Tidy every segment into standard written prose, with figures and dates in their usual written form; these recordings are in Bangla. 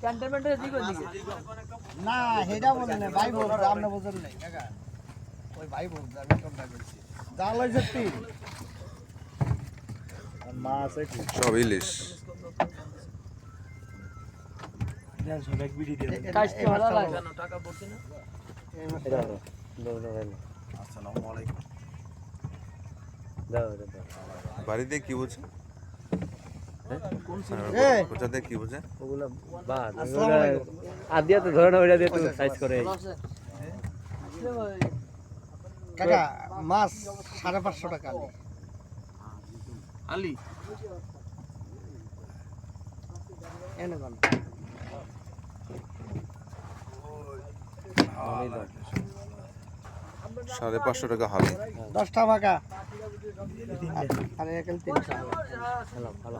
ক্যান্টনমেন্টের দিকে ওইদিকে না হেডা বলে না ভাই বলতে আমরা বুঝেন নাই কাকা ওই ভাই বলতে আমি কোনটা বলছি জাল হইছে তি মাছ আছে সব ইলিশ। কাজটি ভালো লাগে টাকা পড়ছে না আসসালামু আলাইকুম বাড়িতে কি বলছে? কোথাতে কি বলছে? ওগুলো বাদ আদিয়াতে ধরে না ওইটা দিয়ে তো সাইজ করে কাকা মাছ 550 টাকা আলি এনে গান 550 টাকা হালি। 10টা ভাগা আরে একাল 300 ভালো ভালো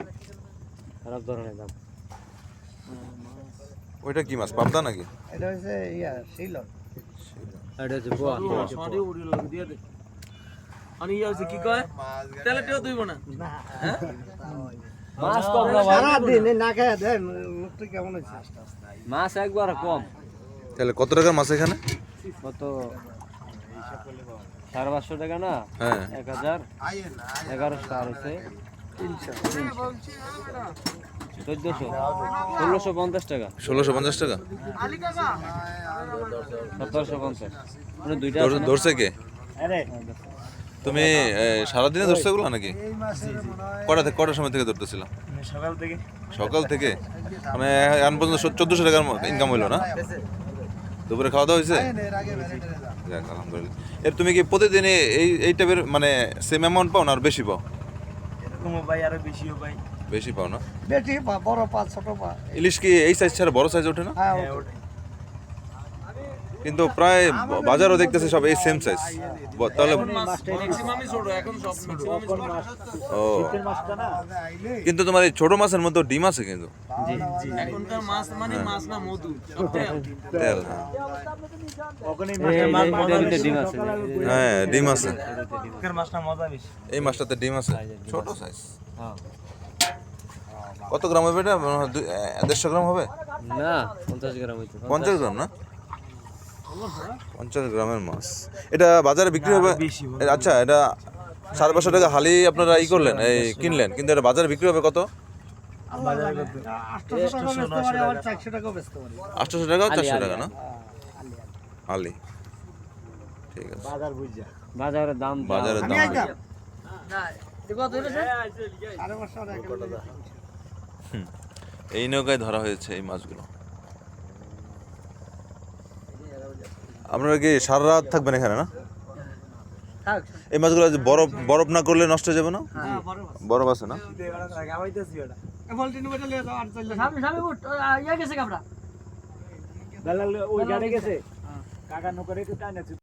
খারাপ ধরনের দাম ওইটা কি মাছ, পাবদা নাকি? এটা হইছে ইয়া শিলন এটা হচ্ছে বোয়া সরি উড়ি লগ দিয়ে দে আনি ইয়া হচ্ছে কি কয় তেলে টেও তুইব না হ্যাঁ মাছ কম না ভাই সারা দিন না খায় দেন মুখটা কেমন হইছে মাছ একবার কম তাহলে কত টাকার মাছ এখানে? কত 550 টাকা না হ্যাঁ 1000 1100 আর হচ্ছে 1400 1650 টাকা 1650 টাকা। 1750 মানে দুইটা ধরছে কে? আরে তুমি সারাদিনে ধরছো এগুলো নাকি? কটার সময় থেকে ধরতেছিলাম? সকাল থেকে মানে এখন পর্যন্ত 1400 টাকার ইনকাম হইলো না? দুপুরে খাওয়া দাওয়া হয়েছে? যাক আলহামদুলিল্লাহ। এর তুমি কি প্রতিদিন এই টাইপের মানে সেম অ্যামাউন্ট পাও না আর বেশি পাও? এরকম ভাই আরো বেশিও ভাই বেশি পাও না? বেশি বড় পা ছোট পা ইলিশ কি এই সাইজ ছাড়া বড় সাইজ ওঠে না? হ্যাঁ কিন্তু প্রায় বাজারও দেখতেছে সব এই সেম সাইজ। তাহলে ম্যাক্সিমামই ছোট এখন সব ম্যাক্সিমামই ছোট ও কিন্তু তোমার এই ছোট মাছের মধ্যে ডিম আছে কিন্তু। এখনকার মাছ মানে মাছ না মধু সব তেল তেল, হ্যাঁ। ডিম আছে হ্যাঁ ডিম আছে, মাছটা মজা বেশি এই মাছটাতে ডিম আছে, ছোট সাইজ। হ্যাঁ কত গ্রাম হবে এটা? 150 গ্রাম হবে? না 50 গ্রাম হইতো 50 গ্রাম না? 50 গ্রামের মাছ এটা বাজারে বিক্রি হবে? আচ্ছা, এটা 550 টাকা হালি আপনারা ই করলেন, এই কিনলেন, কিন্তু এটা বাজারে বিক্রি হবে কত? 400 টাকা বেচতে পারি 800 টাকা 400 টাকা না হালি? ঠিক আছে, বাজার বুঝা বাজারের দাম বাজারের দাম। না দেখো তো এটা 550 টাকা এই নৌকায় ধরা হয়েছে এই মাছগুলো। আপনারা কি সারা রাত থাকবেন এখানে না? থাক এই মাছগুলো বরফ বরফ না করলে নষ্ট হয়ে যাবে না? হ্যাঁ বড় বরফ আছে না? গাওয়াইতেছি ওটা ভলটিন বইটা লিয়ে যাও আর চলে সামনে সামনে উঠ ইয়া গেছে কাপড়া দালাল ওই গাড়ি গেছে কাকা নকরে একটু টানেছে